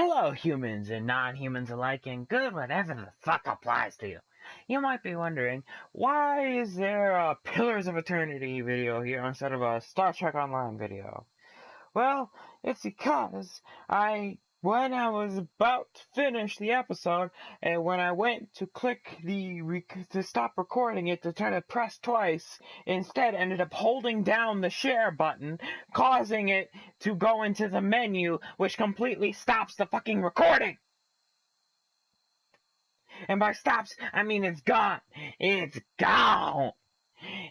Hello, humans and non-humans alike, and good whatever the fuck applies to you. You might be wondering, why is there a Pillars of Eternity video here instead of a Star Trek Online video? Well, it's because when I was about to finish the episode, and when I went to click to stop recording it to try to press twice, instead ended up holding down the share button, causing it to go into the menu, which completely stops the fucking recording. And by stops, I mean it's gone. It's gone.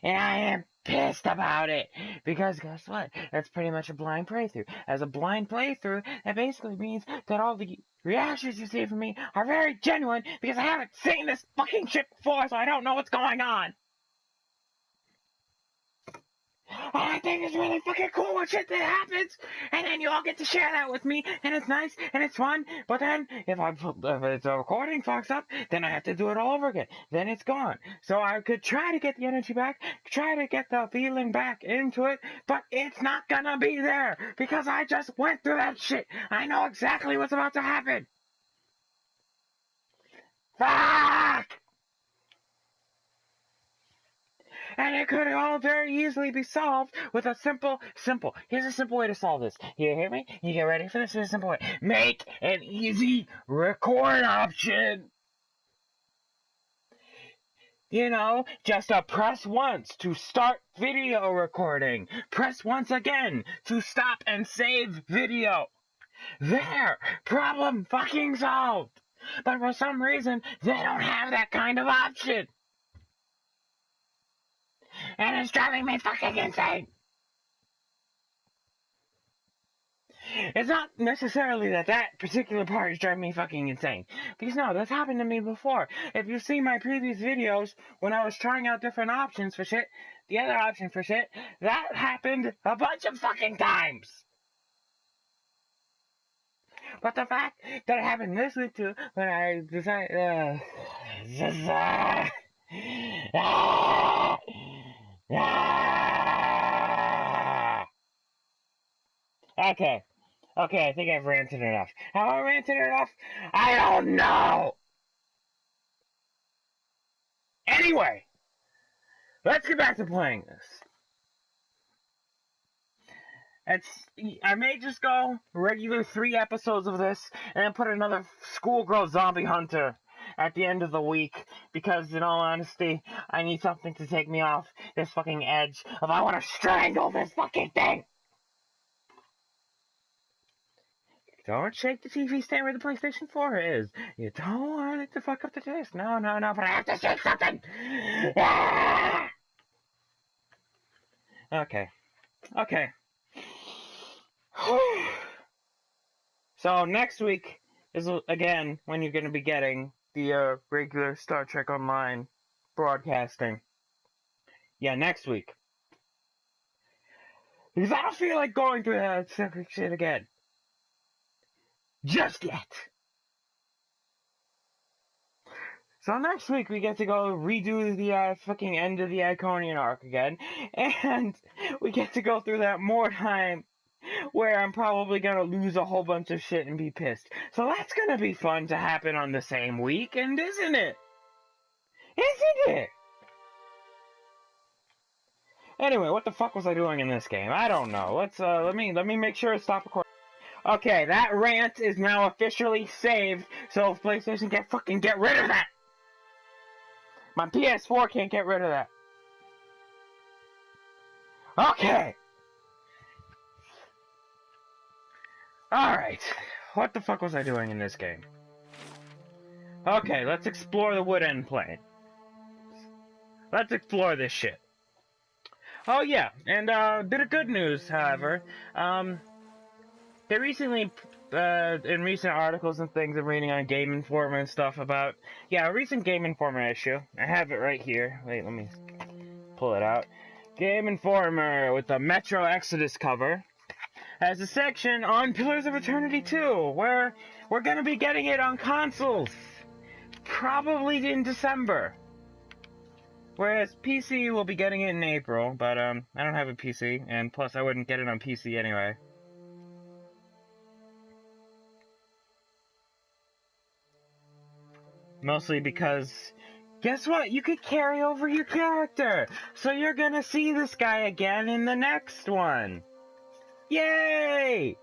And I am pissed about it, because guess what? That's pretty much a blind playthrough. As a blind playthrough, that basically means that all the reactions you see from me are very genuine, because I haven't seen this fucking shit before, so I don't know what's going on. And I think it's really fucking cool when shit that happens, and then you all get to share that with me, and it's nice, and it's fun, but then, if it's a recording fucks up, then I have to do it all over again. Then it's gone. So I could try to get the energy back, try to get the feeling back into it, but it's not gonna be there, because I just went through that shit. I know exactly what's about to happen. Fuck! And it could all very easily be solved with a here's a simple way to solve this. You hear me? You get ready for this? Here's a simple way. Make an easy record option. You know, just press once to start video recording. Press once again to stop and save video. There! Problem fucking solved! But for some reason, they don't have that kind of option. And it's driving me fucking insane. It's not necessarily that particular part is driving me fucking insane. Because no, that's happened to me before. If you've seen my previous videos, when I was trying out different options for shit, the other option for shit, that happened a bunch of fucking times. But the fact that it happened this week too, when I decided, Okay, I think I've ranted enough. Have I ranted enough? I don't know! Anyway, let's get back to playing this. I may just go regular 3 episodes of this, and then put another Schoolgirl Zombie Hunter at the end of the week, because in all honesty, I need something to take me off this fucking edge of I want to strangle this fucking thing! Don't shake the TV stand where the PlayStation 4 is. You don't want it to fuck up the disc. No, but I have to shake something! Ah! Okay. So next week is, again, when you're going to be getting the regular Star Trek Online broadcasting. Yeah, next week. Because I don't feel like going through that shit again. Just yet. So next week we get to go redo the fucking end of the Iconian arc again, and we get to go through that more time, where I'm probably gonna lose a whole bunch of shit and be pissed. So that's gonna be fun to happen on the same weekend, isn't it? Isn't it? Anyway, what the fuck was I doing in this game? I don't know. Let me make sure to stop recording. Okay, that rant is now officially saved, so PlayStation can't fucking get rid of that! My PS4 can't get rid of that. Okay! Alright, what the fuck was I doing in this game? Okay, let's explore the wood end plane. Let's explore this shit. Oh yeah, and a bit of good news, however. They recently, in recent articles and things I'm reading on Game Informer and stuff about, a recent Game Informer issue. I have it right here. Wait, let me pull it out. Game Informer with the Metro Exodus cover has a section on Pillars of Eternity 2, where we're gonna be getting it on consoles. Probably in December. Whereas PC will be getting it in April, but I don't have a PC, and plus I wouldn't get it on PC anyway. Mostly because, guess what? You could carry over your character! So you're gonna see this guy again in the next one! Yay!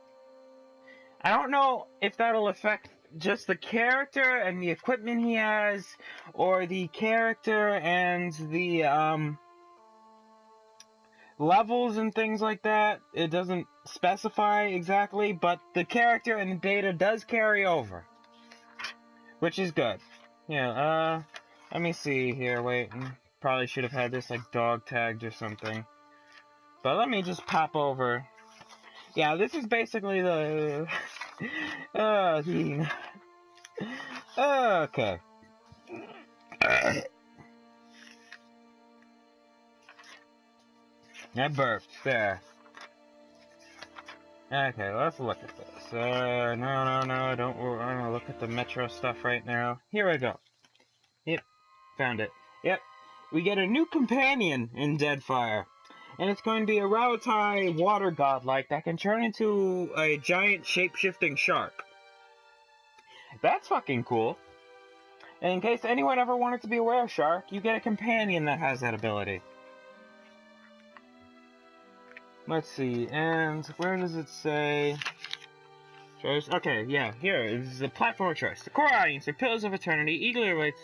I don't know if that'll affect just the character and the equipment he has, or the character and the, levels and things like that. It doesn't specify exactly, but the character and the data does carry over. Which is good. Yeah, let me see here, wait. Probably should have had this, like, dog tagged or something. But let me just pop over. Yeah, this is basically the... okay. I burped. There. Okay, let's look at this. No, don't worry. I'm gonna look at the Metro stuff right now. Here we go. Yep, found it. Yep, we get a new companion in Deadfire. And it's going to be a Rautai water godlike that can turn into a giant shape-shifting shark. That's fucking cool. And in case anyone ever wanted to be a whale shark, you get a companion that has that ability. Let's see, and where does it say? Choice? Okay, yeah, here, this is a platform of choice. The core audience for Pillars of Eternity eagerly awaits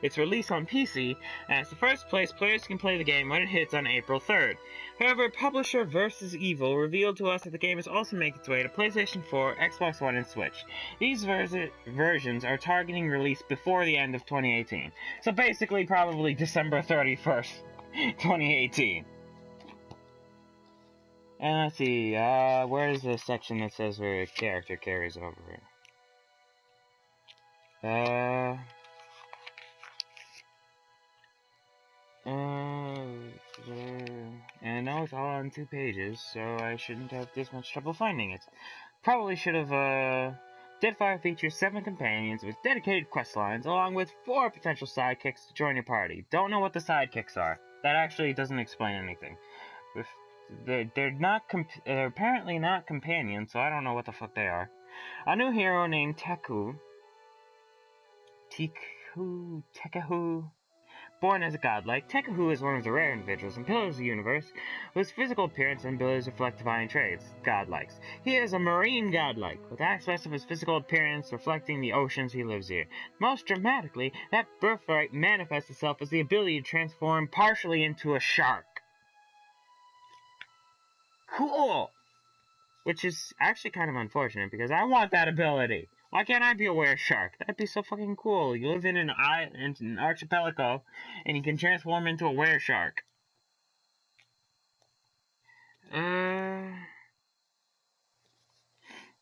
its release on PC, and as the first place, players can play the game when it hits on April 3rd. However, publisher Versus Evil revealed to us that the game is also making its way to PlayStation 4, Xbox One, and Switch. These versions are targeting release before the end of 2018. So basically, probably December 31st, 2018. And let's see, where is the section that says where a character carries over? And now it's all on 2 pages, so I shouldn't have this much trouble finding it. Probably should have, Deadfire features 7 companions with dedicated quest lines, along with 4 potential sidekicks to join your party. Don't know what the sidekicks are. That actually doesn't explain anything. They're apparently not companions, so I don't know what the fuck they are. A new hero named Tekahu. Born as a godlike, Tekahu is one of the rare individuals in Pillars of the Universe whose physical appearance and abilities reflect divine traits, godlikes. He is a marine godlike, with aspects of his physical appearance reflecting the oceans he lives here. Most dramatically, that birthright manifests itself as the ability to transform partially into a shark. Cool! Which is actually kind of unfortunate, because I want that ability. Why can't I be a were-shark? That'd be so fucking cool. You live in an archipelago, and you can transform into a were-shark.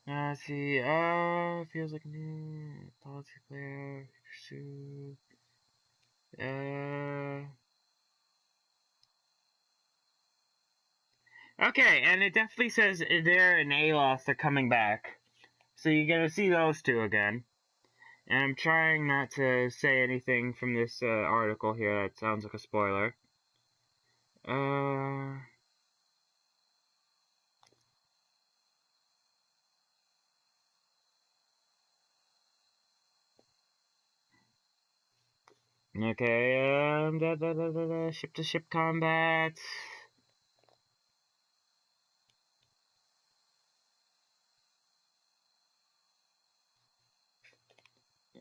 Let's see, feels like a new policy player, pursue, okay, and it definitely says there and Aloth are coming back. So you're gonna see those two again. And I'm trying not to say anything from this article here that sounds like a spoiler. Okay, ship-to-ship combat.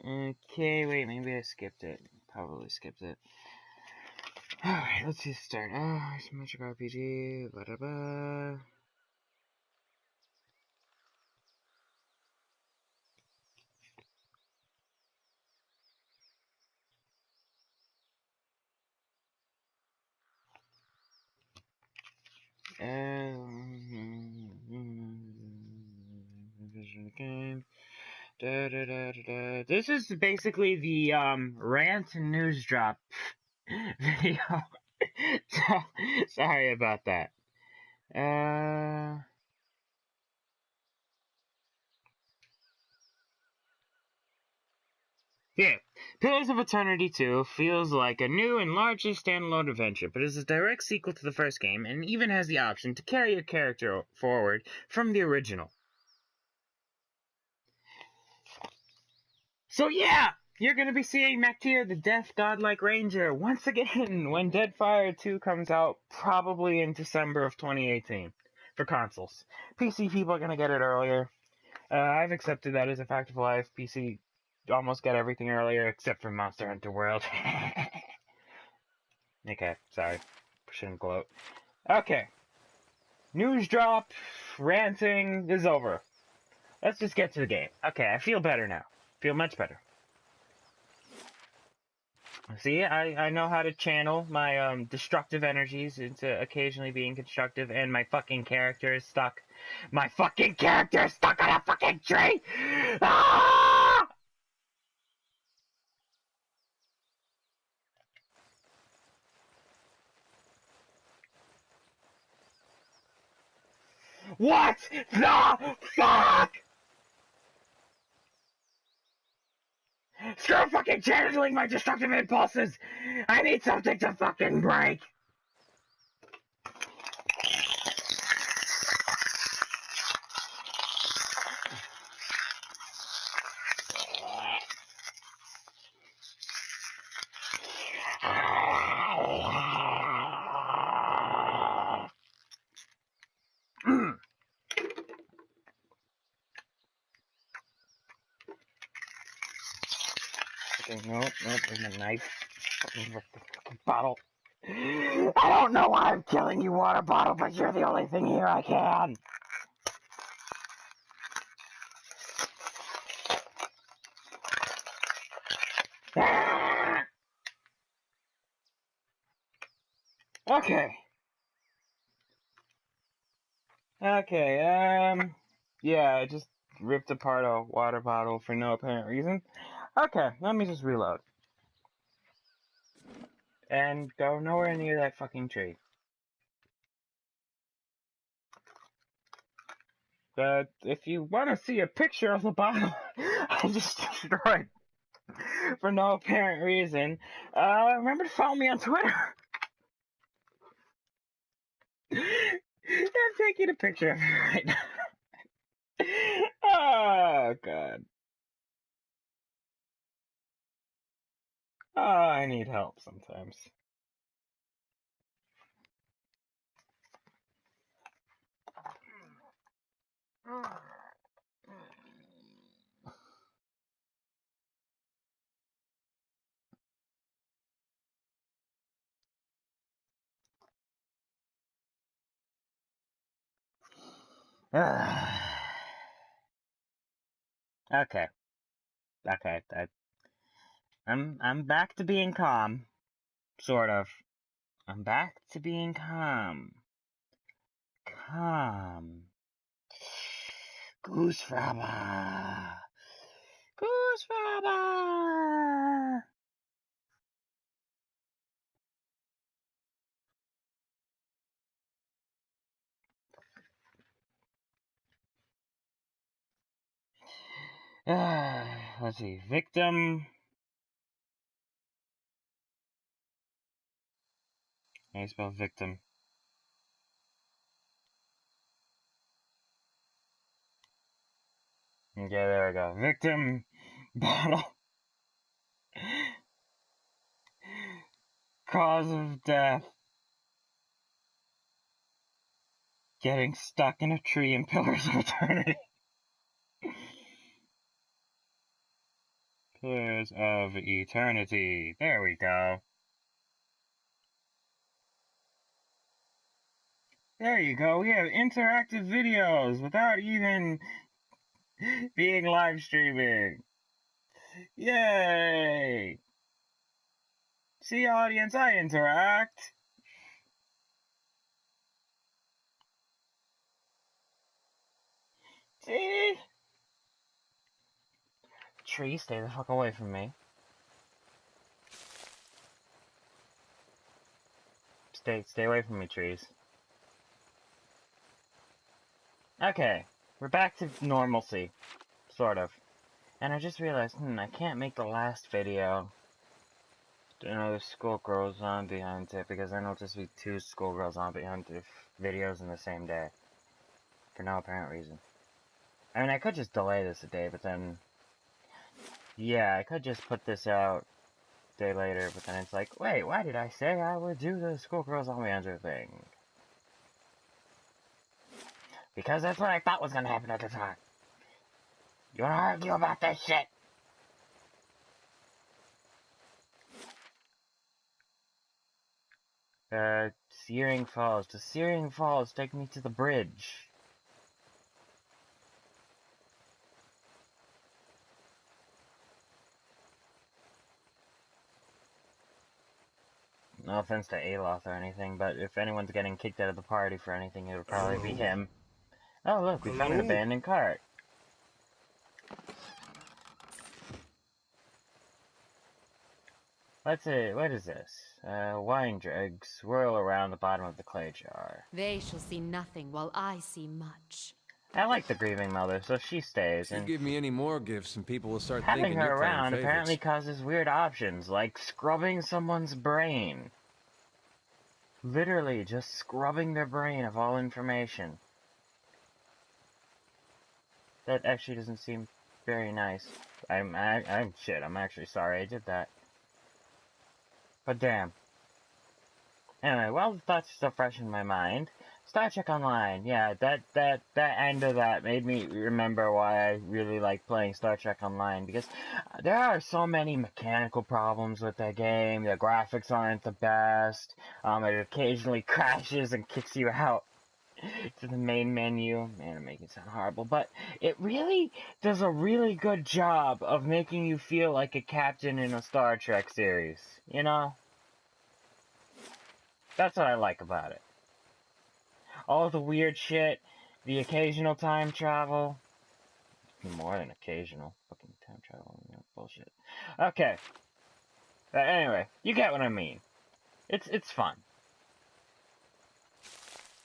Okay, wait, maybe I skipped it. Probably skipped it. Alright, let's just start. Isometric RPG, blah blah blah. Vision game. This is basically the Rant news drop video. So, sorry about that. Yeah, Pillars of Eternity 2 feels like a new and largely standalone adventure, but is a direct sequel to the first game, and even has the option to carry your character forward from the original. So yeah, you're gonna be seeing Maktir, the Death Godlike Ranger, once again when Deadfire 2 comes out, probably in December of 2018, for consoles. PC people are gonna get it earlier. I've accepted that as a fact of life. PC almost get everything earlier, except for Monster Hunter World. Okay, sorry. Shouldn't gloat. Okay. News drop, ranting is over. Let's just get to the game. Okay, I feel better now. Feel much better. See, I know how to channel my destructive energies into occasionally being constructive, and my fucking character is stuck. My fucking character is stuck on a fucking tree! Ah! What the fuck? Screw fucking channeling my destructive impulses! I need something to fucking break! Okay, nope, there's my knife. Fucking bottle. I don't know why I'm killing you, water bottle, but you're the only thing here I can. Ah! Okay. Okay, yeah, I just ripped apart a water bottle for no apparent reason. Okay, let me just reload. And go nowhere near that fucking tree. But if you want to see a picture of the bottle I just destroyed for no apparent reason, remember to follow me on Twitter. I'm taking a picture of it right now. Oh, God. Oh, I need help sometimes. Okay. Okay. I'm back to being calm. Sort of. I'm back to being calm. Calm. Goose Frabba. Goose Frabba. Let's see. Victim. How do you spell victim? Okay, there we go. Victim. Bottle. Cause of death. Getting stuck in a tree in Pillars of Eternity. Pillars of Eternity. There we go. There you go. We have interactive videos without even being live streaming. Yay! See, audience, I interact. See? Tree, stay the fuck away from me. Stay away from me, trees. Okay, we're back to normalcy. Sort of. And I just realized, I can't make the last video another schoolgirl zombie hunter, because then it'll just be 2 schoolgirl zombie hunter videos in the same day. For no apparent reason. I mean, I could just delay this a day, but then Yeah, I could just put this out a day later, but then it's like, wait, why did I say I would do the Schoolgirls All Answer thing? Because that's what I thought was gonna happen at the time. You wanna argue about this shit? Searing Falls. Does Searing Falls take me to the bridge? No offense to Aloth or anything, but if anyone's getting kicked out of the party for anything, it would probably be him. Oh, look, we found an abandoned cart. Let's see, what is this? Wine dregs swirl around the bottom of the clay jar. They shall see nothing while I see much. I like the grieving mother, so she stays. If you And give me any more gifts and people will start having thinking her you're playing around favorites. apparently causes weird options, like scrubbing someone's brain. Literally, just scrubbing their brain of all information. That actually doesn't seem very nice. I'm actually sorry I did that. But damn. Anyway, while the thoughts are still fresh in my mind, Star Trek Online, yeah, that end of that made me remember why I really like playing Star Trek Online, because there are so many mechanical problems with that game. The graphics aren't the best. It occasionally crashes and kicks you out to the main menu. Man, I'm making it sound horrible, but it really does a really good job of making you feel like a captain in a Star Trek series, you know? That's what I like about it. All the weird shit, the occasional time travel. More than occasional. Fucking time travel, bullshit. Okay. Anyway, you get what I mean. It's fun.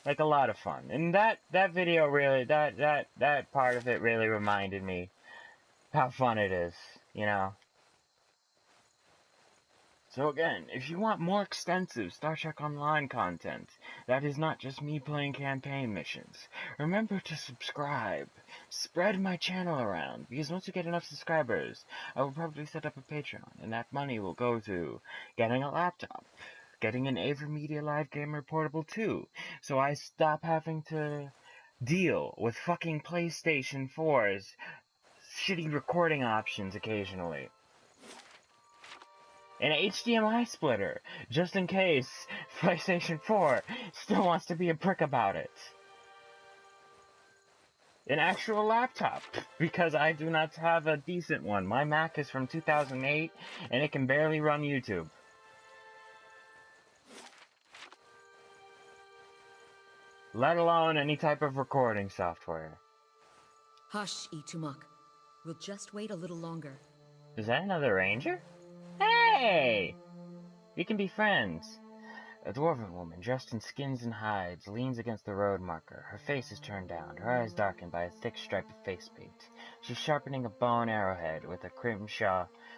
Like, a lot of fun. And that video really, that part of it really reminded me how fun it is, you know? So again, if you want more extensive Star Trek Online content, that is not just me playing campaign missions, remember to subscribe. Spread my channel around, because once we get enough subscribers, I will probably set up a Patreon, and that money will go to getting a laptop, getting an AverMedia Live Gamer Portable 2, so I stop having to deal with fucking PlayStation 4's shitty recording options occasionally. An HDMI splitter, just in case PlayStation 4 still wants to be a prick about it. An actual laptop, because I do not have a decent one. My Mac is from 2008, and it can barely run YouTube. Let alone any type of recording software. Hush, Itumok. We'll just wait a little longer. Is that another ranger? Hey! We can be friends. A dwarven woman, dressed in skins and hides, leans against the road marker. Her face is turned down, her eyes darkened by a thick stripe of face paint. She's sharpening a bow and arrowhead with a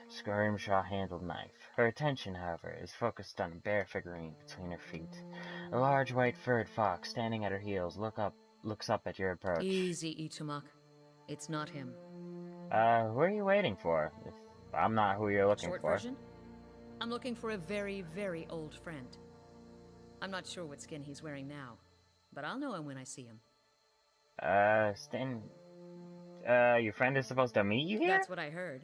scrimshaw-handled knife. Her attention, however, is focused on a bare figurine between her feet. A large white-furred fox, standing at her heels, looks up at your approach. Easy, Itumok. It's not him. Who are you waiting for? If I'm not who you're looking Short for. version? I'm looking for a very, very old friend. I'm not sure what skin he's wearing now, but I'll know him when I see him. Your friend is supposed to meet you here? That's what I heard.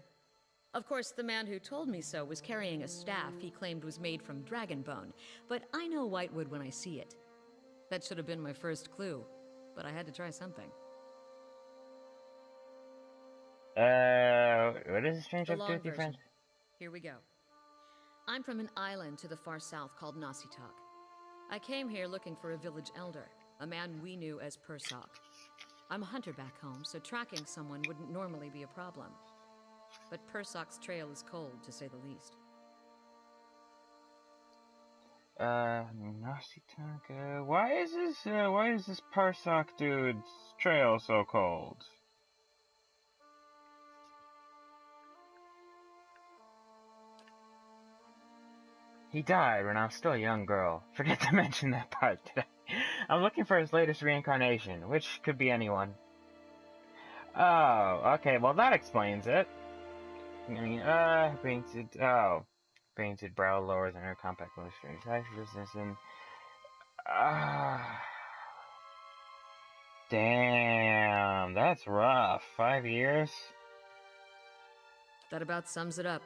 Of course, the man who told me so was carrying a staff he claimed was made from dragon bone, but I know Whitewood when I see it. That should have been my first clue, but I had to try something. What does this strange The have to do long with your friend? version. Here we go. I'm from an island to the far south called Nasitok. I came here looking for a village elder, a man we knew as Persok. I'm a hunter back home, so tracking someone wouldn't normally be a problem. But Persok's trail is cold, to say the least. Nasitak, why is this Persok dude's trail so cold? He died when I was still a young girl. Forget to mention that part today. I'm looking for his latest reincarnation, which could be anyone. Oh, okay, well that explains it. Painted brow lower than her compact low strength. High resistance and damn, that's rough. 5 years? That about sums it up.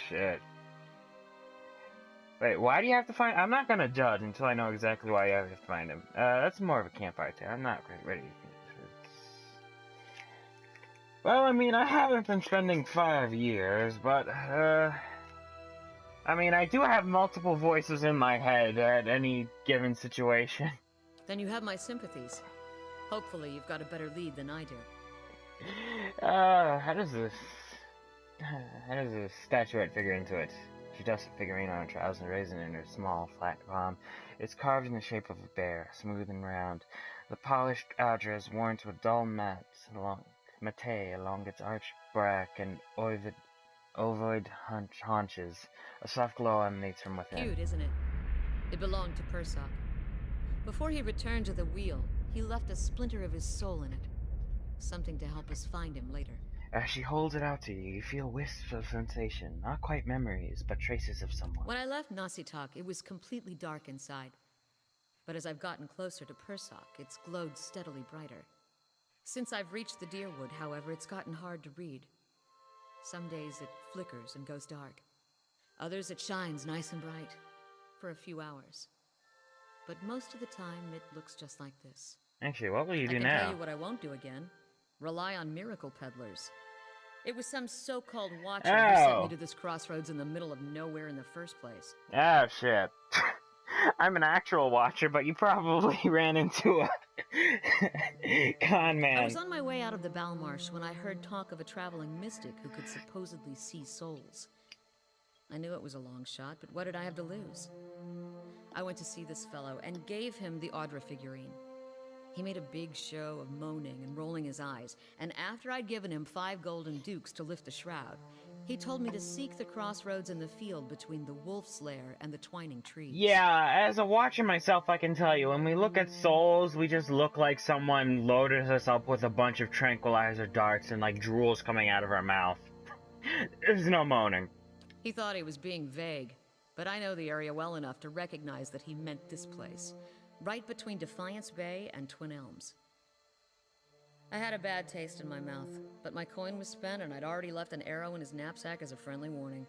Shit. Wait, why do you have to find... I'm not gonna judge until I know exactly why you have to find him. That's more of a campfire tale. I'm not quite ready. Well, I mean, I haven't been spending 5 years, but, I mean, I do have multiple voices in my head at any given situation. Then you have my sympathies. Hopefully you've got a better lead than I do. How does this statuette figure into it? She dusts a figurine on her trousers and raises it in her small, flat palm. It's carved in the shape of a bear, smooth and round. The polished outer is worn to a dull matte along its arched back and ovoid haunches. A soft glow emanates from within. Cute, isn't it? It belonged to Persok. Before he returned to the wheel, he left a splinter of his soul in it. Something to help us find him later. As she holds it out to you, you feel wisps of sensation. Not quite memories, but traces of someone. When I left Nasitak, it was completely dark inside. But as I've gotten closer to Persok, it's glowed steadily brighter. Since I've reached the Deerwood, however, it's gotten hard to read. Some days it flickers and goes dark. Others it shines nice and bright. For a few hours. But most of the time, it looks just like this. Actually, what will you do now? I can tell you what I won't do again. Rely on miracle peddlers. It was some so-called watcher who sent me to this crossroads in the middle of nowhere in the first place. Oh, shit. I'm an actual watcher, but you probably ran into a con man. I was on my way out of the Balmarsh when I heard talk of a traveling mystic who could supposedly see souls. I knew it was a long shot, but what did I have to lose? I went to see this fellow and gave him the Audra figurine. He made a big show of moaning and rolling his eyes, and after I'd given him 5 golden dukes to lift the shroud, he told me to seek the crossroads in the field between the wolf's lair and the twining trees. Yeah, as a watcher myself, I can tell you, when we look at souls, we just look like someone loaded us up with a bunch of tranquilizer darts and, like, drools coming out of our mouth. There's no moaning. He thought he was being vague, but I know the area well enough to recognize that he meant this place. Right between Defiance Bay and Twin Elms. I had a bad taste in my mouth, but my coin was spent and I'd already left an arrow in his knapsack as a friendly warning.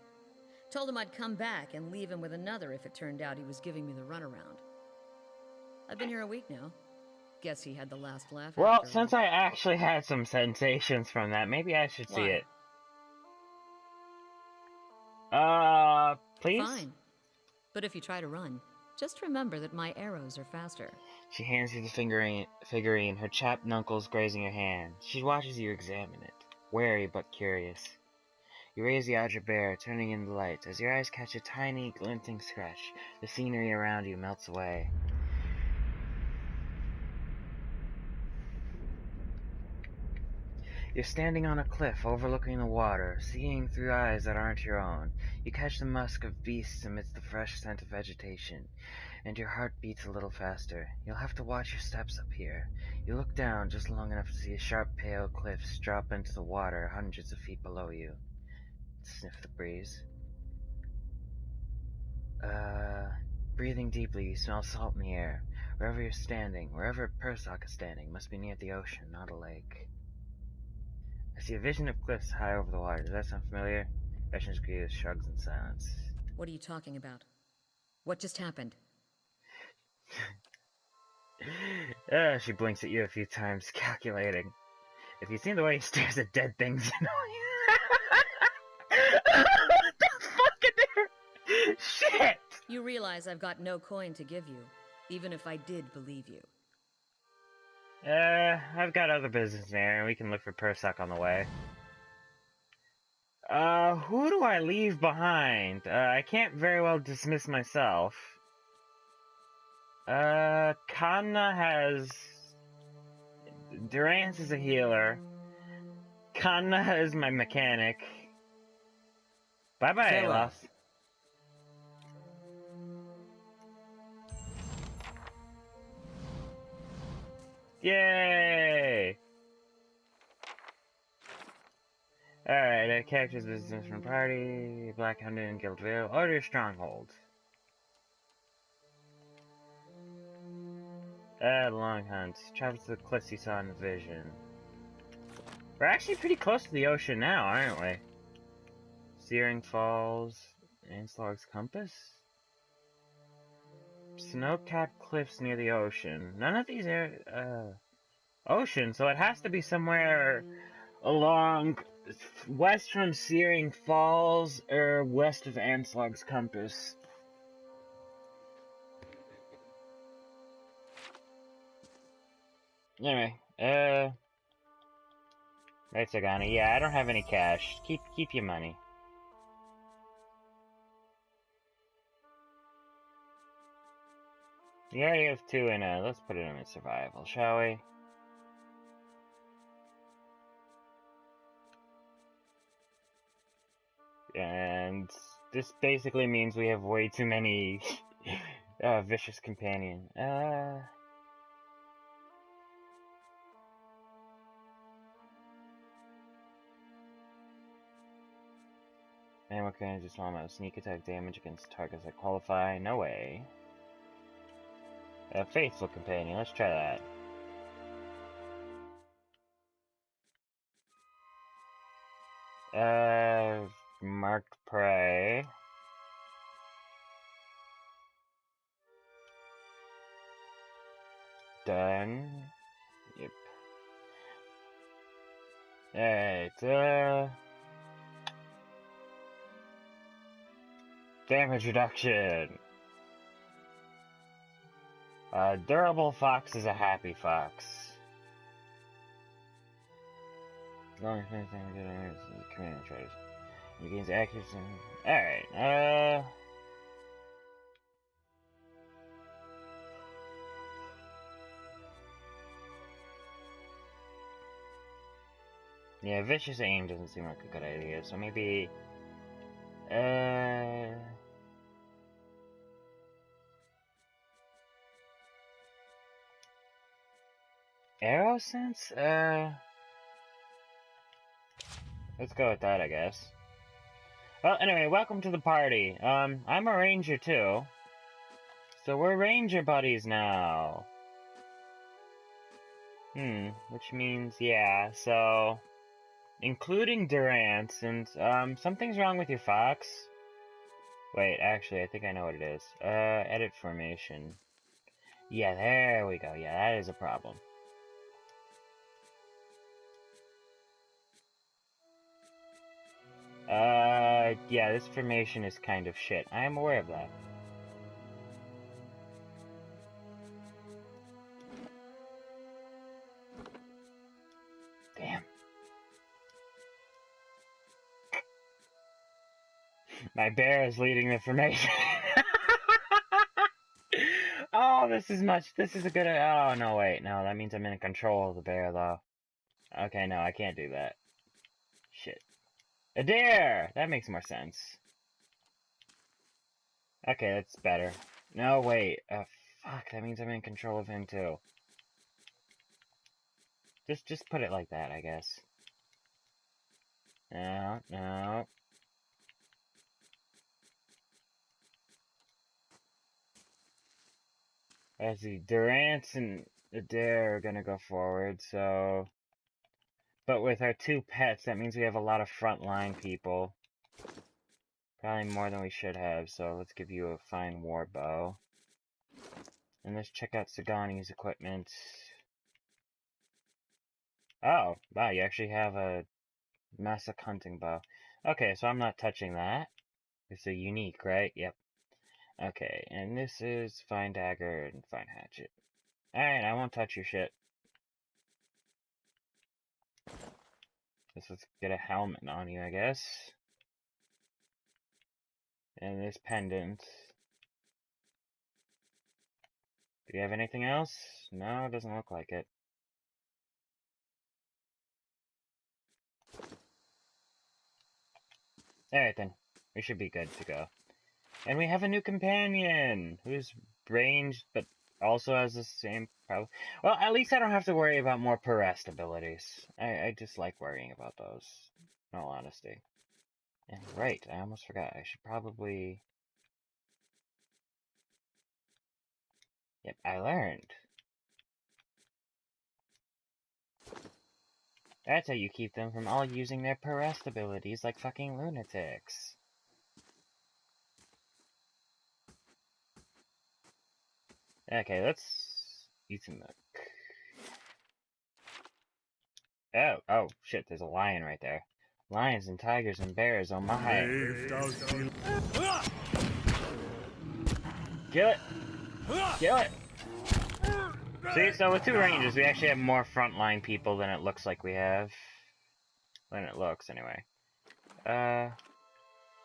Told him I'd come back and leave him with another if it turned out he was giving me the runaround. I've been here a week now. Guess he had the last laugh. Well, since I actually had some sensations from that, maybe I should see it. Please? Fine. But if you try to run, just remember that my arrows are faster. She hands you the figurine, her chapped knuckles grazing her hand. She watches you examine it, wary but curious. You raise the Audra bear, turning in the light. As your eyes catch a tiny, glinting scratch, the scenery around you melts away. You're standing on a cliff overlooking the water, seeing through eyes that aren't your own. You catch the musk of beasts amidst the fresh scent of vegetation, and your heart beats a little faster. You'll have to watch your steps up here. You look down just long enough to see a sharp, pale cliffs drop into the water hundreds of feet below you. Sniff the breeze. Breathing deeply, you smell salt in the air. Wherever you're standing, wherever Persok is standing, must be near the ocean, not a lake. I see a vision of cliffs high over the water. Does that sound familiar? Vashna's Greaves shrugs in silence. What are you talking about? What just happened? She blinks at you a few times, calculating. If you've seen the way he stares at dead things, you know. What the fuck? Shit! You realize I've got no coin to give you, even if I did believe you. I've got other business there, and we can look for Persok on the way. Who do I leave behind? I can't very well dismiss myself. Kanna has... Durance is a healer. Kanna is my mechanic. Bye-bye, Alos. Yay! Alright, characters, business from party, Black Hunter and Guildville, Order Stronghold. Long hunt. Travel to the cliffs you saw in the vision. We're actually pretty close to the ocean now, aren't we? Searing Falls, Anslog's Compass? Snow-capped cliffs near the ocean. None of these are, ocean, so it has to be somewhere along west from Searing Falls or west of Anslog's Compass. Anyway, right, Sagani. Yeah, I don't have any cash. Keep your money. We already have 2 in let's put it in survival, shall we? And this basically means we have way too many vicious companion. And what can I just want about sneak attack damage against targets that qualify? No way. Faithful companion, let's try that. Marked prey. Done. Yep. Alright, damage reduction. Durable fox is a happy fox. As long as command tries. It gains accuracy. Alright, yeah, vicious aim doesn't seem like a good idea, so maybe arrow sense? Let's go with that, I guess. Well, anyway, welcome to the party. I'm a ranger too. So we're ranger buddies now. Which means, yeah, so including Durant, and something's wrong with your fox. Wait, actually, I think I know what it is. Edit formation. Yeah, there we go. Yeah, that is a problem. Yeah, this formation is kind of shit. I am aware of that. Damn. My bear is leading the formation. Oh, this is a good, oh, no, wait, no, that means I'm in control of the bear, though. Okay, no, I can't do that. Shit. A deer! That makes more sense. Okay, that's better. No, wait, fuck, that means I'm in control of him, too. Just put it like that, I guess. No. As the Durant and Adair are gonna go forward, so... But with our 2 pets, that means we have a lot of frontline people. Probably more than we should have, so let's give you a fine war bow. And let's check out Sagani's equipment. Oh, wow, you actually have a massive hunting bow. Okay, so I'm not touching that. It's a unique, right? Yep. Okay, and this is fine dagger and fine hatchet. Alright, I won't touch your shit. Let's get a helmet on you, I guess. And this pendant. Do you have anything else? No, it doesn't look like it. Alright then, we should be good to go. And we have a new companion, who's ranged, but also has the same problem. Well, at least I don't have to worry about more Perest abilities. I just like worrying about those. in all honesty. And right, I almost forgot. I should probably... Yep, I learned. That's how you keep them from all using their Perest abilities like fucking lunatics. Okay, let's eat some milk. Oh, shit, there's a lion right there. Lions and tigers and bears, oh my. Kill it! Kill it! See, so with two ranges, we actually have more frontline people than it looks like we have. Than it looks, anyway. Now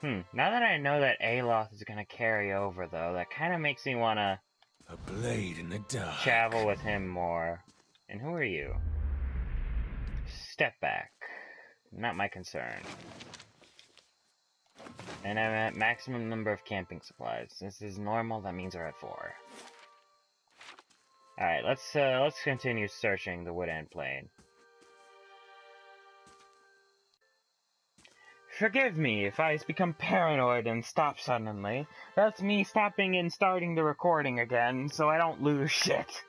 that I know that Aloth is gonna carry over, though, that kind of makes me wanna... A blade in the dark. Travel with him more. And who are you? Step back. Not my concern. And I'm at maximum number of camping supplies. This is normal, that means we're at 4. Alright, let's continue searching the Woodend Plain. Forgive me if I become paranoid and stop suddenly. That's me stopping and starting the recording again, so I don't lose shit.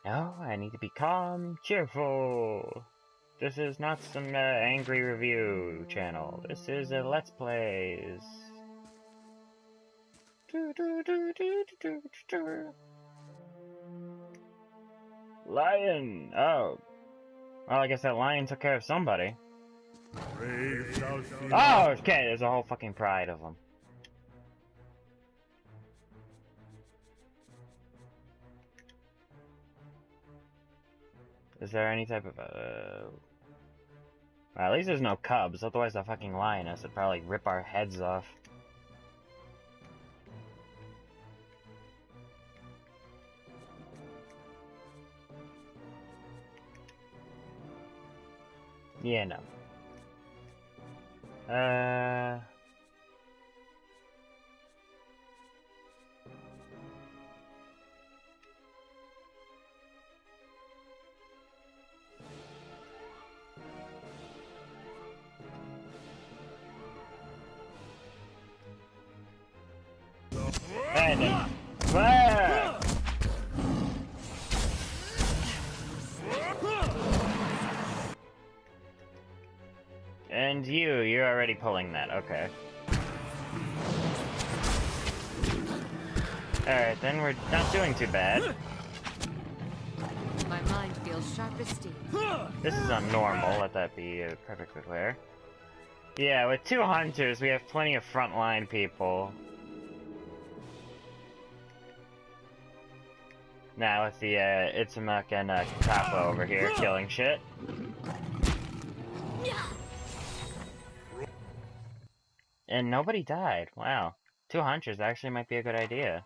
No, I need to be calm, cheerful. This is not some angry review channel. This is a Let's Plays. Lion! Oh. Well, I guess that lion took care of somebody. Oh, okay, there's a whole fucking pride of them. Is there any type of, well, at least there's no cubs, otherwise the fucking lioness would probably rip our heads off. Yeah, no. And fire! And you're already pulling that, okay. Alright, then we're not doing too bad. My mind feels sharp as steel. This is on normal, let that be perfectly clear. Yeah, with 2 hunters, we have plenty of frontline people. Now with the Itzamuk and Katapa over here killing shit. And nobody died. Wow. 2 hunters actually might be a good idea.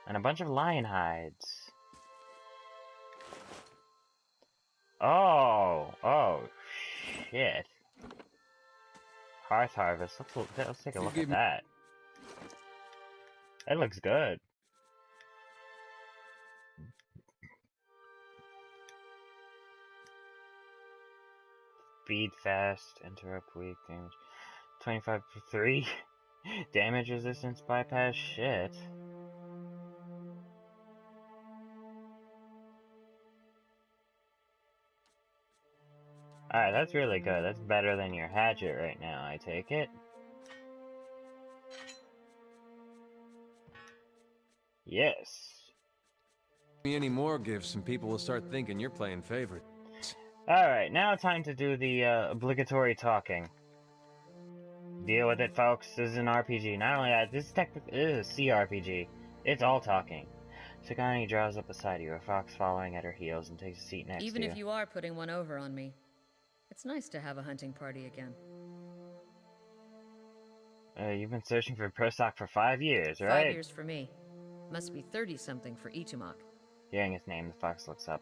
And a bunch of lion hides. Oh, shit. Hearth harvest. Let's take a look at that. That looks good. Speed fast, interrupt weak, damage 25 for 3. Damage resistance bypass, shit. Alright, that's really good. That's better than your hatchet right now, I take it. Yes. Any more gifts and people will start thinking you're playing favorite. Alright, now time to do the obligatory talking. Deal with it, folks. This is an RPG. Not only that, this technically is a CRPG. It's all talking. Sagani draws up beside you, a fox following at her heels, and takes a seat next to you. Even if you are putting one over on me, it's nice to have a hunting party again. You've been searching for Prosoc for 5 years, right? 5 years for me. Must be 30-something for Ichimak. Hearing his name, the fox looks up.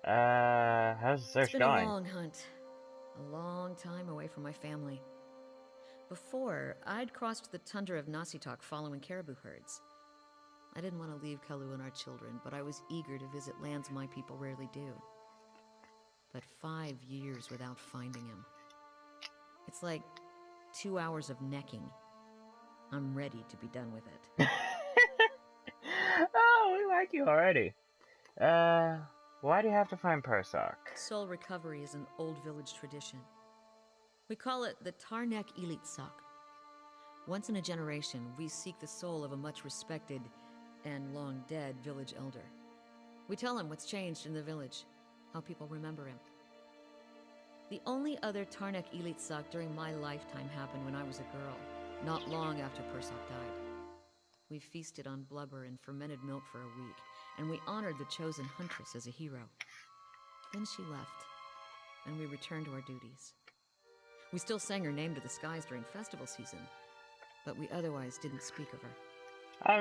How's the search going? It's been a long hunt. A long time away from my family. Before, I'd crossed the tundra of Nasitok following caribou herds. I didn't want to leave Kalu and our children, but I was eager to visit lands my people rarely do. But 5 years without finding him. It's like 2 hours of necking. I'm ready to be done with it. Oh, we like you already. Why do you have to find Persock? Soul recovery is an old village tradition. We call it the Tarnek Elitsak. Once in a generation, we seek the soul of a much respected and long dead village elder. We tell him what's changed in the village, how people remember him. The only other Tarnek Elitsak during my lifetime happened when I was a girl, not long after Persock died. We feasted on blubber and fermented milk for a week, and we honored the chosen huntress as a hero. Then she left, and we returned to our duties. We still sang her name to the skies during festival season, but we otherwise didn't speak of her.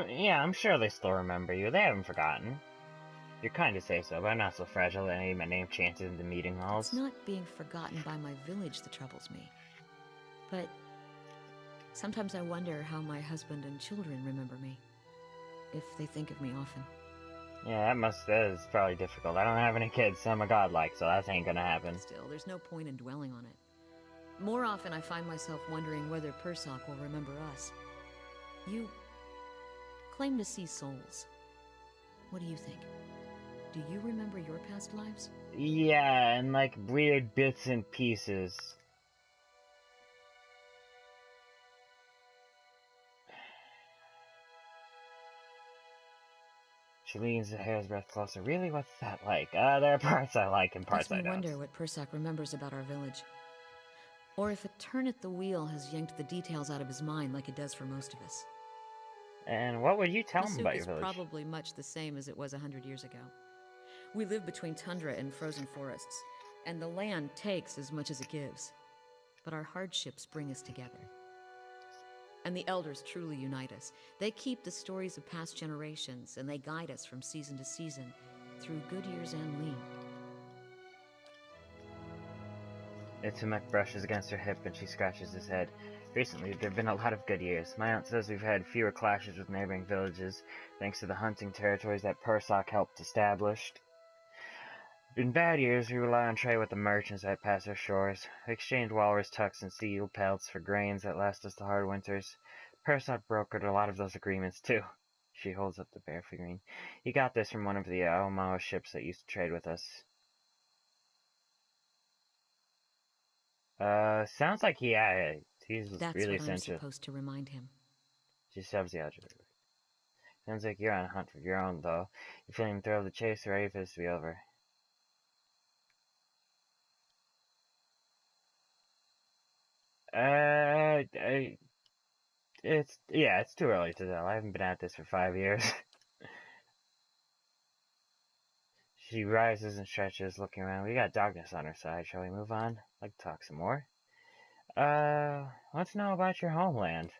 Yeah, I'm sure they still remember you. They haven't forgotten. You're kind to say so, but I'm not so fragile that any of my name chances into meeting halls. It's not being forgotten by my village that troubles me. But sometimes I wonder how my husband and children remember me, if they think of me often. Yeah, that is probably difficult. I don't have any kids, so I'm a godlike, so that ain't gonna happen. Still, there's no point in dwelling on it. More often I find myself wondering whether Persock will remember us. You claim to see souls. What do you think? Do you remember your past lives? Yeah, and like weird bits and pieces. She leans a hair's breadth closer. Really, what's that like? There are parts I like and parts I don't. Makes me wonder what Persock remembers about our village. Or if a turn at the wheel has yanked the details out of his mind like it does for most of us. And what would you tell him about your village? Is probably much the same as it was 100 years ago. We live between tundra and frozen forests, and the land takes as much as it gives. But our hardships bring us together. And the elders truly unite us. They keep the stories of past generations, and they guide us from season to season, through good years and lean. Itumek brushes against her hip and she scratches his head. Recently, there have been a lot of good years. My aunt says we've had fewer clashes with neighboring villages, thanks to the hunting territories that Persock helped establish. In bad years, we rely on trade with the merchants that pass our shores. We exchange walrus tucks and seal pelts for grains that last us the hard winters. Persock brokered a lot of those agreements, too. She holds up the bear figurine. He got this from one of the Aomao ships that used to trade with us. Sounds like he's That's really what essential. I'm supposed to remind him. She shoves the algebra. Sounds like you're on a hunt for your own, though. You're feeling the thrill of the chase, or ready for this to be over? It's too early to tell. I haven't been at this for 5 years. She rises and stretches, looking around. We got darkness on our side. Shall we move on? I'd like to talk some more. Let's know about your homeland.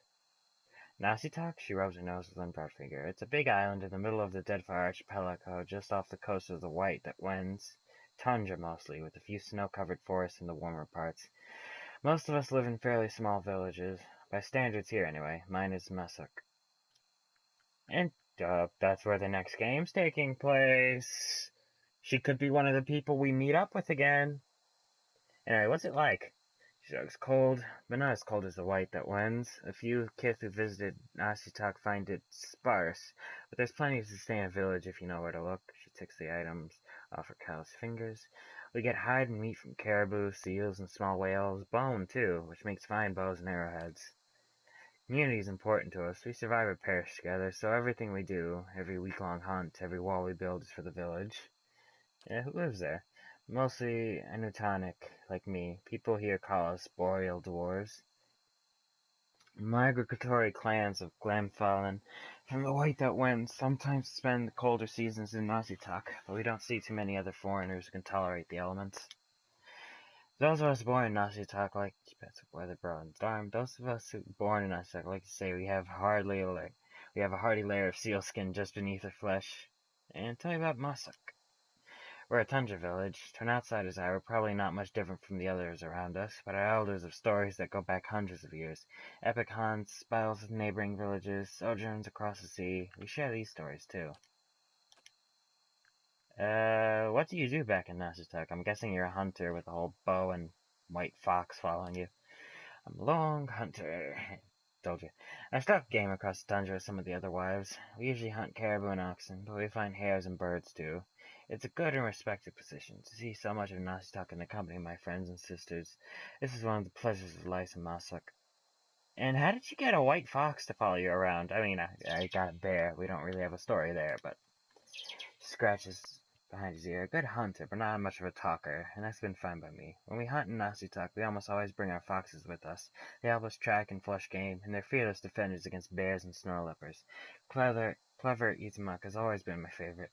Nasitak? She rubs her nose with one broad finger. It's a big island in the middle of the Deadfire Archipelago, just off the coast of the White that winds. Tundra mostly, with a few snow-covered forests in the warmer parts. Most of us live in fairly small villages. By standards here, anyway. Mine is Masuk. And, that's where the next game's taking place. She could be one of the people we meet up with again. Anyway, what's it like? She looks cold, but not as cold as the White that winds. A few kith who visited Nasitak find it sparse, but there's plenty to sustain a village if you know where to look. She ticks the items off her callous fingers. We get hide and meat from caribou, seals, and small whales. Bone, too, which makes fine bows and arrowheads. Community is important to us. We survive our parish together, so everything we do, every week-long hunt, every wall we build is for the village. Yeah, who lives there? Mostly Anutonic, like me. People here call us boreal dwarves. Migratory clans of Glamfallen from the White that winds sometimes spend the colder seasons in Nasitak, but we don't see too many other foreigners who can tolerate the elements. Those of us born in Nasitak like weather bro and darn, those of us who born in Nasitak like to say we have a hardy layer of sealskin just beneath our flesh. And tell me about Masuk. We're a tundra village. To an outsider's eye, we're probably not much different from the others around us, but our elders have stories that go back hundreds of years. Epic hunts, battles with neighboring villages, sojourns across the sea. We share these stories, too. What do you do back in Nasutuk? I'm guessing you're a hunter with a whole bow and white fox following you. I'm a long hunter. Told you. I stalk game across the tundra with some of the other wives. We usually hunt caribou and oxen, but we find hares and birds too. It's a good and respected position. To see so much of Nasutuk in the company of my friends and sisters, this is one of the pleasures of life in Masuk. And how did you get a white fox to follow you around? I mean, I got a bear. We don't really have a story there, but scratches behind his ear. A good hunter, but not much of a talker, and that's been fine by me. When we hunt in Nasutuk, we almost always bring our foxes with us. They help us track and flush game, and they're fearless defenders against bears and snow leopards. Clever Izumuk has always been my favorite.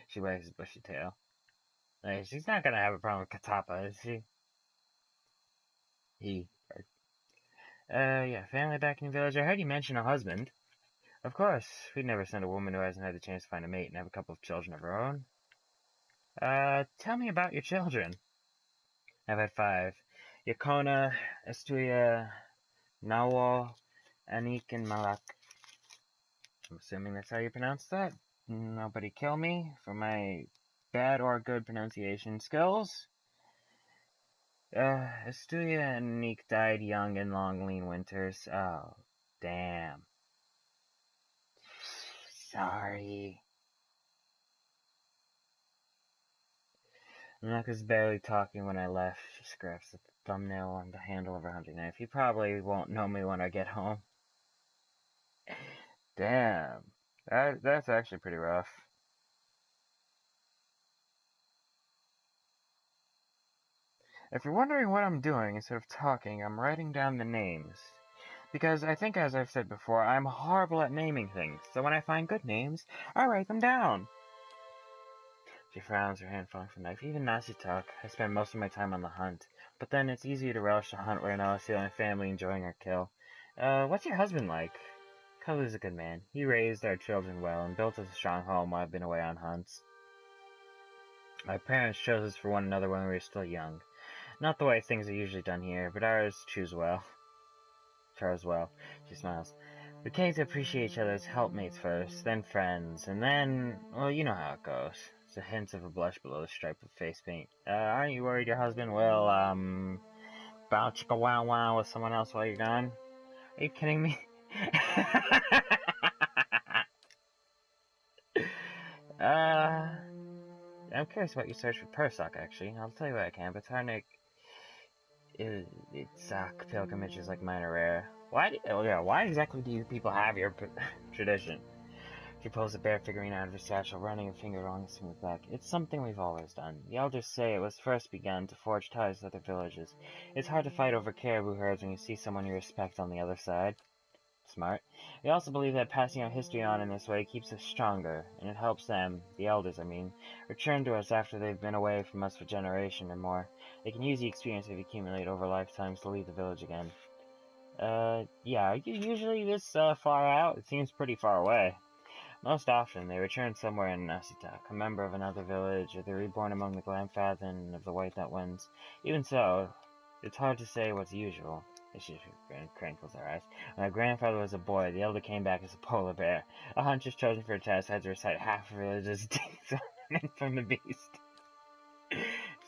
She wags his bushy tail. Hey, she's not gonna have a problem with Katapa, is she? Yeah, family back in the village. I heard you mention a husband. Of course, we'd never send a woman who hasn't had the chance to find a mate and have a couple of children of her own. Tell me about your children. I've had 5. Yakona, Estuia, Nawal, Anik, and Malak. I'm assuming that's how you pronounce that. Nobody kill me for my bad or good pronunciation skills. Estuia and Anik died young in long, lean winters. Oh, damn. Sorry. Naka's barely talking when I left. She scratched the thumbnail on the handle of her hunting knife. He probably won't know me when I get home. Damn. That's actually pretty rough. If you're wondering what I'm doing instead of talking, I'm writing down the names. Because I think, as I've said before, I'm horrible at naming things. So when I find good names, I write them down. She frowns, her hand falling from the knife. Even Nasutuk, I spend most of my time on the hunt. But then it's easier to relish the hunt where I know I see my family enjoying our kill. What's your husband like? Kalu's a good man. He raised our children well and built us a strong home while I've been away on hunts. My parents chose us for one another when we were still young. Not the way things are usually done here, but ours chose well. She smiles. We came to appreciate each other as helpmates first, then friends, and then, well, you know how it goes. There's a hint of a blush below the stripe of face paint. Aren't you worried your husband will, bow chicka wow wow with someone else while you're gone? Are you kidding me? I'm curious about your search for Persok, actually. I'll tell you what I can, but Tarnik, Itzak pilgrimages like mine are rare. Why exactly do you people have your tradition? She pulls a bear figurine out of her satchel, running a finger along the smooth back. It's something we've always done. The elders say it was first begun to forge ties with other villages. It's hard to fight over caribou herds when you see someone you respect on the other side. Smart. We also believe that passing our history on in this way keeps us stronger, and it helps them, the elders I mean, return to us after they've been away from us for a generation or more. They can use the experience they've accumulated over lifetimes to leave the village again. Yeah, are you usually this, far out? It seems pretty far away. Most often, they return somewhere in Nasitak, a member of another village, or they're reborn among the Glamfathan of the White That Winds. Even so, it's hard to say what's usual. She crinkles her eyes. When my grandfather was a boy, the elder came back as a polar bear. A huntress chosen for a test had to recite half a village's deeds from the beast.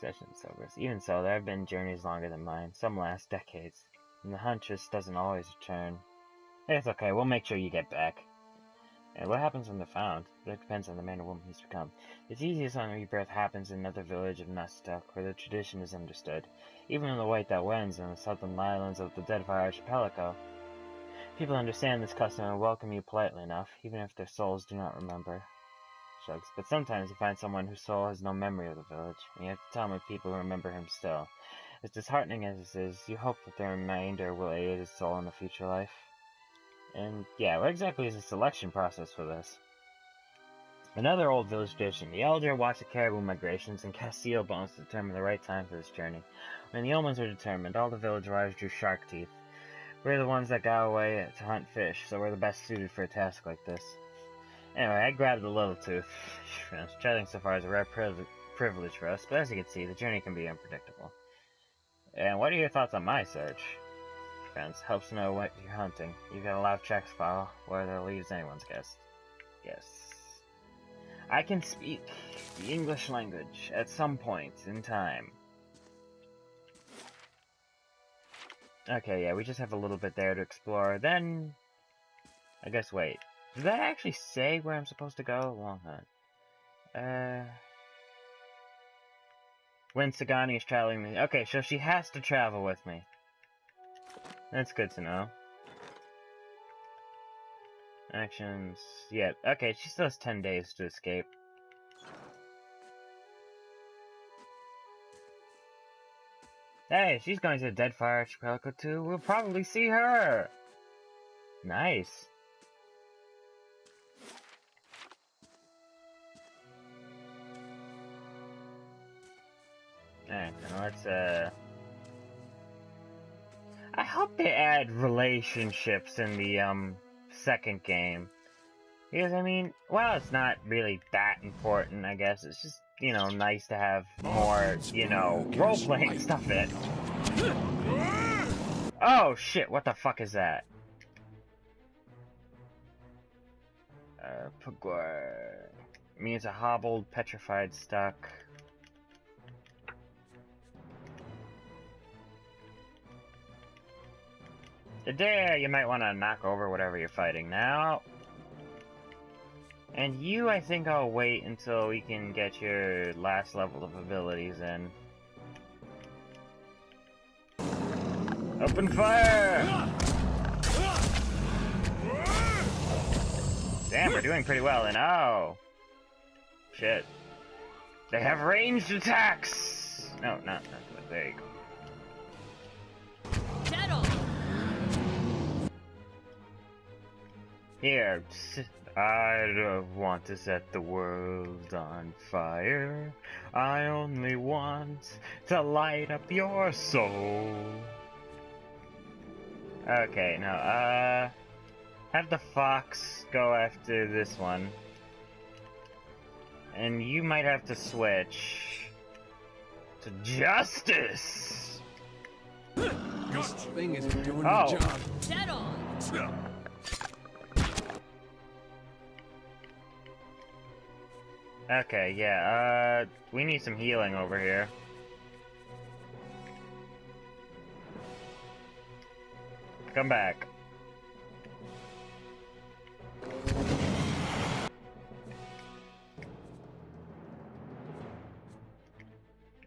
Session sobers. Even so, there have been journeys longer than mine. Some last decades. And the huntress doesn't always return. It's okay, we'll make sure you get back. And what happens when they're found? That depends on the man or woman he's become. It's easiest when rebirth happens in another village of Nasutuk, where the tradition is understood. Even in the White That Winds and the southern islands of the Deadfire Archipelago, people understand this custom and welcome you politely enough, even if their souls do not remember. Shrugs. But sometimes you find someone whose soul has no memory of the village, and you have to tell him if people remember him still. As disheartening as this is, you hope that the remainder will aid his soul in a future life. And yeah, what exactly is the selection process for this? Another old village tradition. The elder watched the caribou migrations and cast seal bones to determine the right time for this journey. When the omens were determined, all the village wives drew shark teeth. We're the ones that got away to hunt fish, so we're the best suited for a task like this. Anyway, I grabbed the little tooth. Traveling so far is a rare privilege for us, but as you can see, the journey can be unpredictable. And what are your thoughts on my search? Depends. Helps to know what you're hunting. You got a live checks file, whether it leaves anyone's guess. Yes. I can speak the English language at some point in time. Okay, yeah, we just have a little bit there to explore. Then, I guess, wait. Did that actually say where I'm supposed to go? Long hunt. When Sagani is traveling with me. Okay, so she has to travel with me. That's good to know. Actions. Yeah, okay, she still has 10 days to escape. Hey, she's going to the Deadfire Archipelago too. We'll probably see her! Nice. Alright, now let's, I hope they add relationships in the, second game. Because, I mean, well, it's not really that important, I guess. It's just, you know, nice to have more, you know, role-playing stuff in. Oh, shit, what the fuck is that? Pugwar. Means a hobbled, petrified, stuck. There, you might want to knock over whatever you're fighting now. And you, I think I'll wait until we can get your last level of abilities in. Open fire! Damn, we're doing pretty well, and oh! Shit. They have ranged attacks! No, not good. There you go. Settle. Here, I don't want to set the world on fire. I only want to light up your soul. Okay, now, have the fox go after this one. And you might have to switch to Justice! This thing isn't doing Oh. the job. Settle. Okay, yeah, we need some healing over here. Come back.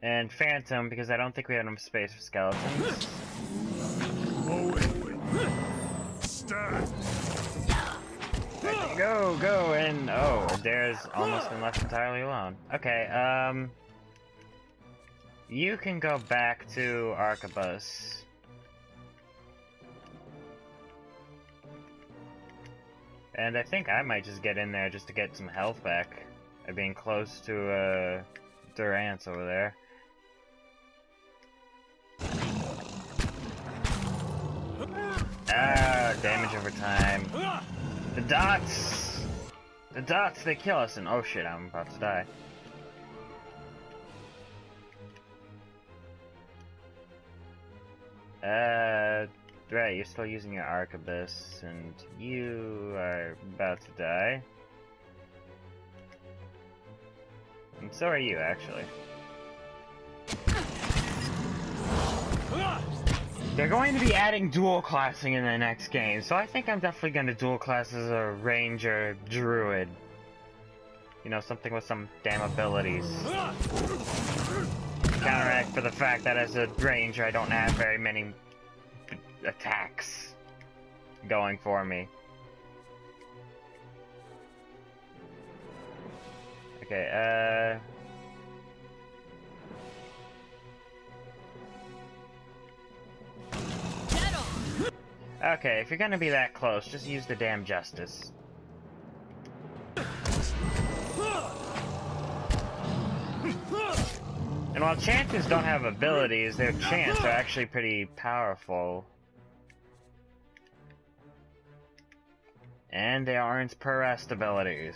And Phantom, because I don't think we have enough space for skeletons. Start. Go, and oh, Adair's almost been left entirely alone. Okay, you can go back to Arquebus. And I think I might just get in there just to get some health back. By being close to, Rant over there. Ah, damage over time. The dots! The dots, they kill us, and oh shit, I'm about to die. Right, you're still using your Arquebus, and you are about to die. And so are you, actually. They're going to be adding dual classing in the next game, so I think I'm definitely going to dual class as a ranger druid. You know, something with some damn abilities. Counteract for the fact that as a ranger I don't have very many attacks going for me. Okay, okay, if you're gonna be that close, just use the damn Justice. And while Chanters don't have abilities, their chants are actually pretty powerful. And they aren't per rest abilities.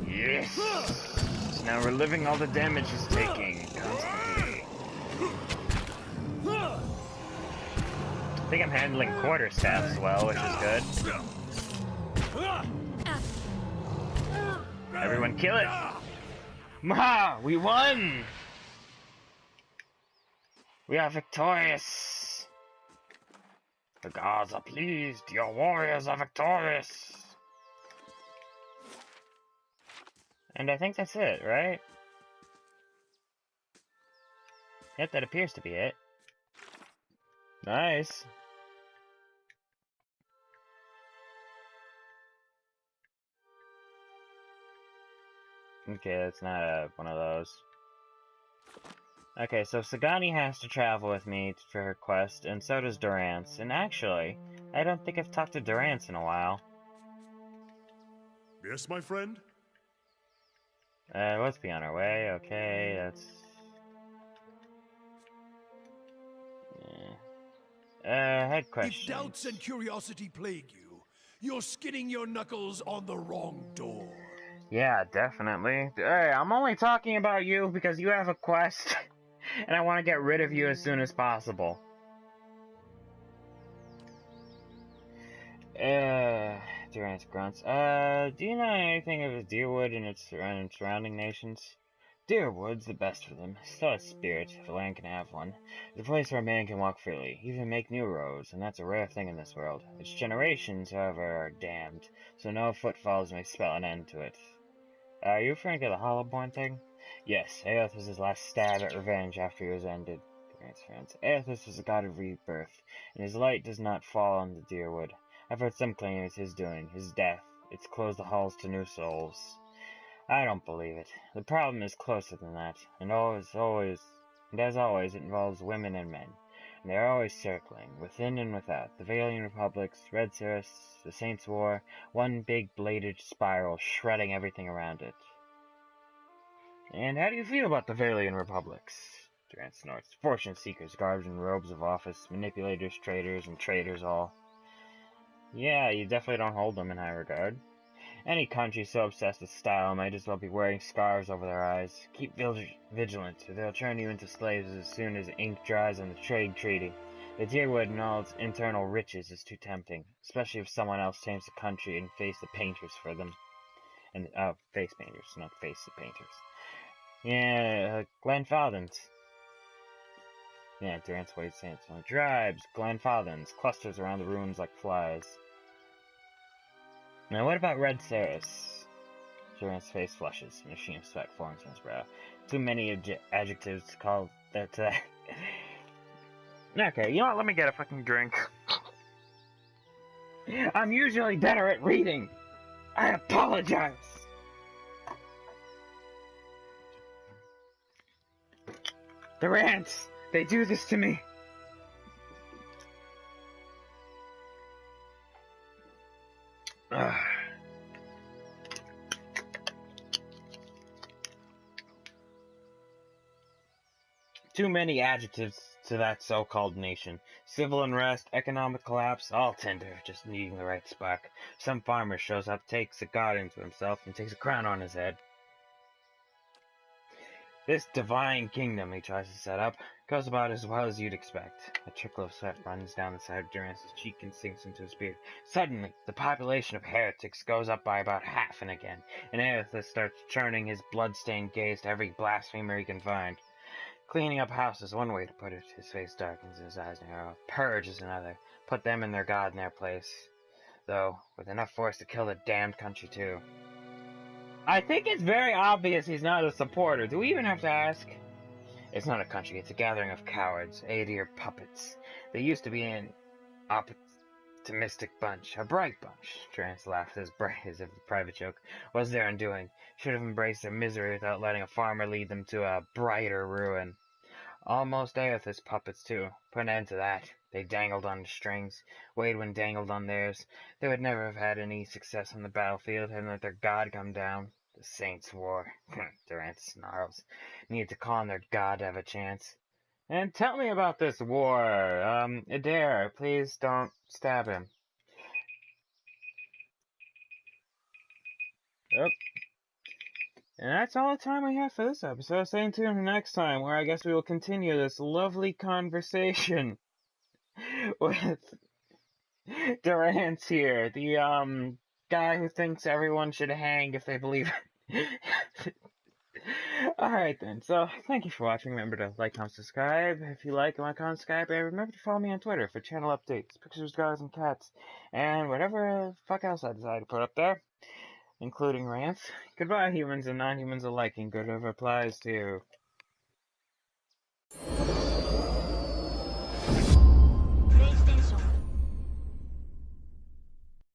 Yes! So now we're living all the damage he's taking constantly. I think I'm handling quarterstaffs well, which is good. Everyone kill it! Maha! We won! We are victorious! The gods are pleased, your warriors are victorious! And I think that's it, right? Yep, that appears to be it. Nice. Okay, that's not one of those. Okay, so Sagani has to travel with me for her quest, and so does Durance. And actually, I don't think I've talked to Durance in a while. Yes, my friend? Let's be on our way. Okay, that's... head questions. If doubts and curiosity plague you, you're skinning your knuckles on the wrong door. Yeah, definitely. Hey, I'm only talking about you because you have a quest, and I want to get rid of you as soon as possible. Durance grunts. Do you know anything of Deerwood and its surrounding nations? Deerwood's the best for them. Still a spirit, if a land can have one. It's a place where man can walk freely, even make new roads, and that's a rare thing in this world. Its generations, however, are damned, so no footfalls may spell an end to it. Are you referring to the Hollowborn thing? Yes, Aoth was his last stab at revenge after he was ended. Durant's friends. Aoth was a god of rebirth, and his light does not fall on the Deerwood. I've heard some claim it's his doing, his death. It's closed the halls to new souls. I don't believe it. The problem is closer than that, and as always, it involves women and men. And they are always circling, within and without, the Valiant Republics, Red Cirrus, the Saints' War, one big bladed spiral shredding everything around it. And how do you feel about the Valiant Republics? Durant snorts. Fortune seekers garbed in robes of office, manipulators, traitors, and traitors all. Yeah, you definitely don't hold them in high regard. Any country so obsessed with style might as well be wearing scarves over their eyes. Keep vigilant, or they'll turn you into slaves as soon as ink dries on the trade treaty. The Deerwood and all its internal riches is too tempting, especially if someone else tames the country and face the painters for them. And, face painters, not face the painters. Yeah, Glenfaldens. Yeah, Durant's Wade Sandstone. Tribes, Glenfaldens, clusters around the ruins like flies. Now, what about Red Cirrus? Durant's face flushes, and a sheen of sweat forms on his brow. Too many adjectives to call that to that. Okay, you know what? Let me get a fucking drink. I'm usually better at reading. I apologize. The Rants, they do this to me. Too many adjectives to that so-called nation. Civil unrest, economic collapse, all tender, just needing the right spark. Some farmer shows up, takes a god into himself, and takes a crown on his head. This divine kingdom he tries to set up goes about as well as you'd expect. A trickle of sweat runs down the side of Durance's cheek and sinks into his beard. Suddenly, the population of heretics goes up by about half and again, and Aoth starts turning his blood-stained gaze to every blasphemer he can find. Cleaning up house is one way to put it. His face darkens and his eyes narrow. Purge is another. Put them and their god in their place. Though, with enough force to kill the damned country too. I think it's very obvious he's not a supporter. Do we even have to ask? It's not a country, it's a gathering of cowards, 80 puppets. They used to be an optimistic bunch, a bright bunch. Trance laughed as bright as if a private joke was their undoing. Should have embraced their misery without letting a farmer lead them to a brighter ruin. Almost Aoth's puppets, too. Put an end to that. They dangled on strings. Waidwin dangled on theirs. They would never have had any success on the battlefield had let their god come down. The Saints' War. Durant snarls. Need to call on their god to have a chance. And tell me about this war. Adair, please don't stab him. Yep. And that's all the time we have for this episode. Stay tuned for next time, where I guess we will continue this lovely conversation with Durant here, the guy who thinks everyone should hang if they believe it. Alright then, so thank you for watching. Remember to like, comment, subscribe. If you like and want to comment, subscribe, and remember to follow me on Twitter for channel updates, pictures, dogs, and cats, and whatever the fuck else I decide to put up there, including rants. Goodbye, humans and non-humans alike, and good replies to you.